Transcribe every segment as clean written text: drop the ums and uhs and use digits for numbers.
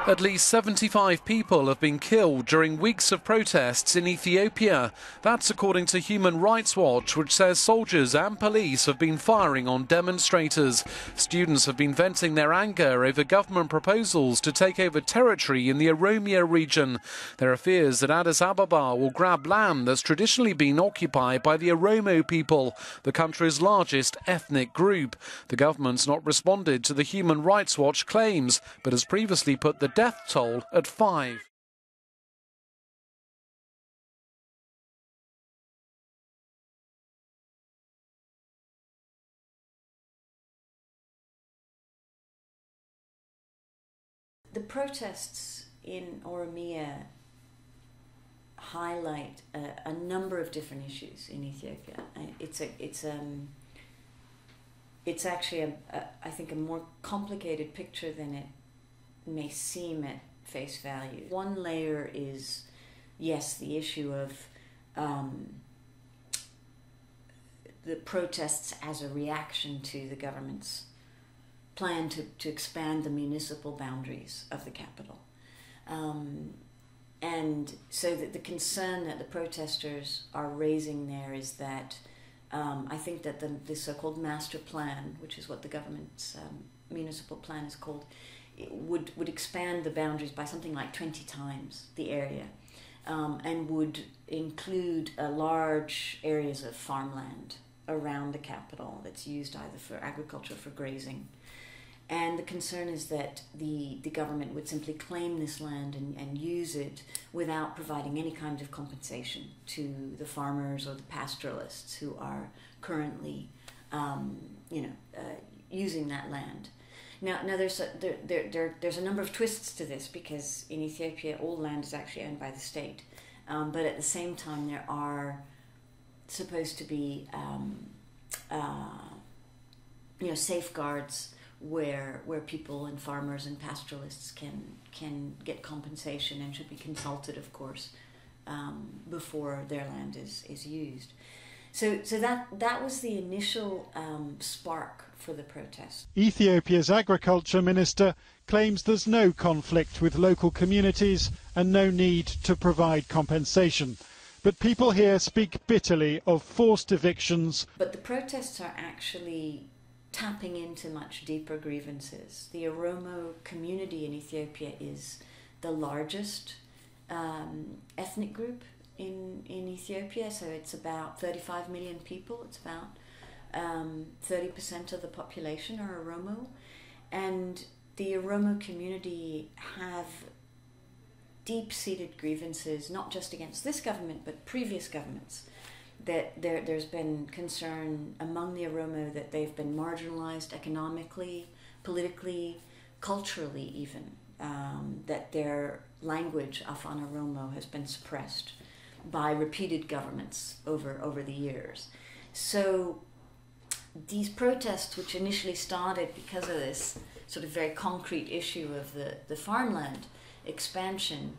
At least 75 people have been killed during weeks of protests in Ethiopia. That's according to Human Rights Watch, which says soldiers and police have been firing on demonstrators. Students have been venting their anger over government proposals to take over territory in the Oromo region. There are fears that Addis Ababa will grab land that's traditionally been occupied by the Oromo people, the country's largest ethnic group. The government's not responded to the Human Rights Watch claims, but has previously put the death toll at 5. The protests in Oromo highlight a number of different issues in Ethiopia. It's actually I think a more complicated picture than it may seem at face value. One layer is, yes, the issue of the protests as a reaction to the government's plan to expand the municipal boundaries of the capital. And so that the concern that the protesters are raising there is that I think that the so-called Master Plan, which is what the government's municipal plan is called, would expand the boundaries by something like 20 times the area, and would include large areas of farmland around the capital that's used either for agriculture or for grazing. And the concern is that the government would simply claim this land and use it without providing any kind of compensation to the farmers or the pastoralists who are currently using that land. Now there's a number of twists to this, because in Ethiopia all land is actually owned by the state, but at the same time there are supposed to be safeguards where people and farmers and pastoralists can get compensation and should be consulted, of course, before their land is used. So that was the initial spark for the protest. Ethiopia's agriculture minister claims there's no conflict with local communities and no need to provide compensation. But people here speak bitterly of forced evictions. But the protests are actually tapping into much deeper grievances. The Oromo community in Ethiopia is the largest ethnic group in Ethiopia, so it's about 35 million people. It's about 30% of the population are Oromo, and the Oromo community have deep-seated grievances, not just against this government but previous governments. That there's been concern among the Oromo that they've been marginalised economically, politically, culturally even, that their language, Afan Oromo, has been suppressed by repeated governments over the years. So these protests, which initially started because of this sort of very concrete issue of the farmland expansion,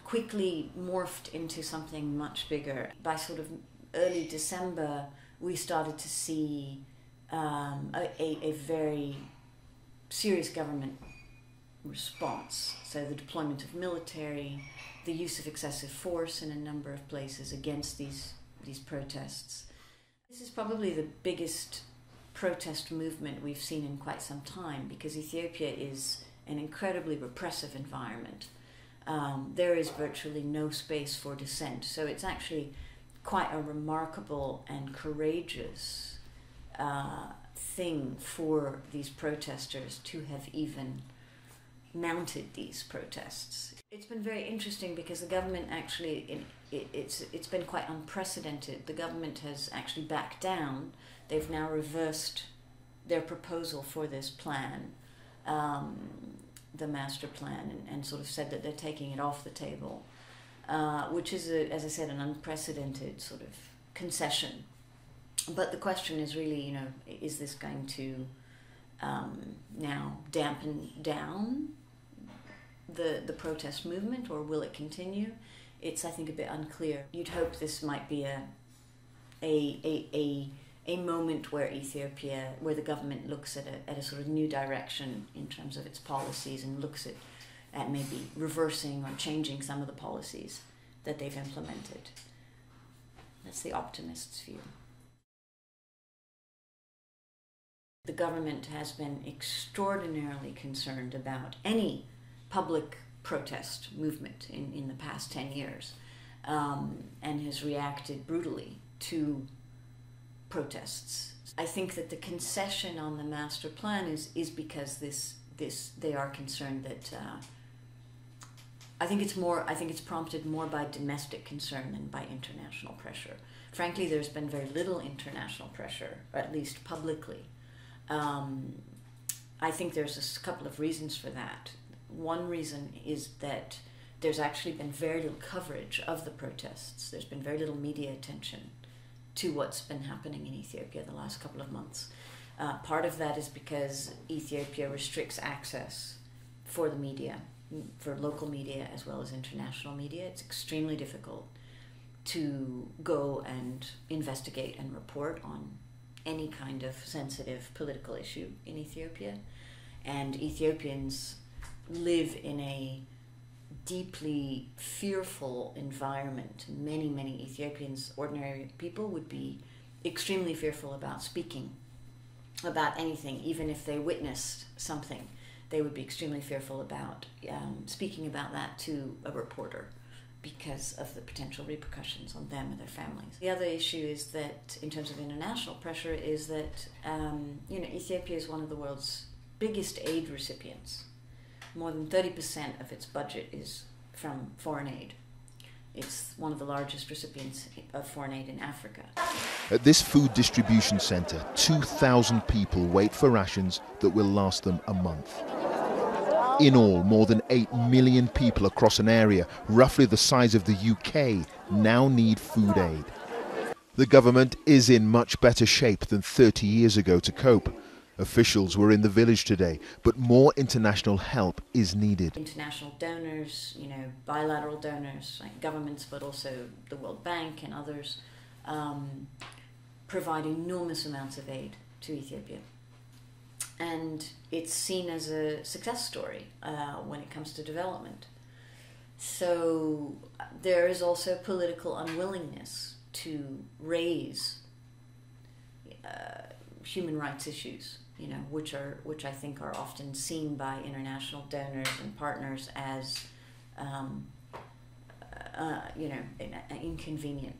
quickly morphed into something much bigger. By sort of early December, we started to see a very serious government response. So the deployment of military, the use of excessive force in a number of places against these protests. This is probably the biggest protest movement we've seen in quite some time, because Ethiopia is an incredibly repressive environment. There is virtually no space for dissent, so it's actually quite a remarkable and courageous thing for these protesters to have even mounted these protests. It's been very interesting because the government actually, it's been quite unprecedented. The government has actually backed down. They've now reversed their proposal for this plan, the Master Plan, and sort of said that they're taking it off the table, which is, as I said, an unprecedented sort of concession. But the question is really, is this going to now dampen down the protest movement, or will it continue? It's, I think, a bit unclear. You'd hope this might be a moment where the government looks at a sort of new direction in terms of its policies and looks at at maybe reversing or changing some of the policies that they've implemented. That's the optimist's view. The government has been extraordinarily concerned about any public protest movement in the past 10 years, and has reacted brutally to protests. I think that the concession on the master plan is because they are concerned that I think it's prompted more by domestic concern than by international pressure. Frankly, there's been very little international pressure, or at least publicly. I think there's a couple of reasons for that. One reason is that there's actually been very little coverage of the protests. There's been very little media attention to what's been happening in Ethiopia the last couple of months. Part of that is because Ethiopia restricts access for the media, for local media as well as international media. It's extremely difficult to go and investigate and report on any kind of sensitive political issue in Ethiopia. And Ethiopians live in a deeply fearful environment. Many, many Ethiopians, ordinary people, would be extremely fearful about speaking about anything. Even if they witnessed something, they would be extremely fearful about speaking about that to a reporter because of the potential repercussions on them and their families. The other issue is that, in terms of international pressure, is that Ethiopia is one of the world's biggest aid recipients. More than 30% of its budget is from foreign aid. It's one of the largest recipients of foreign aid in Africa. At this food distribution centre, 2,000 people wait for rations that will last them a month. In all, more than 8 million people across an area roughly the size of the UK now need food aid. The government is in much better shape than 30 years ago to cope. Officials were in the village today, but more international help is needed. International donors, bilateral donors, like governments, but also the World Bank and others, provide enormous amounts of aid to Ethiopia. And it's seen as a success story when it comes to development. So there is also political unwillingness to raise human rights issues, which I think are often seen by international donors and partners as inconvenient.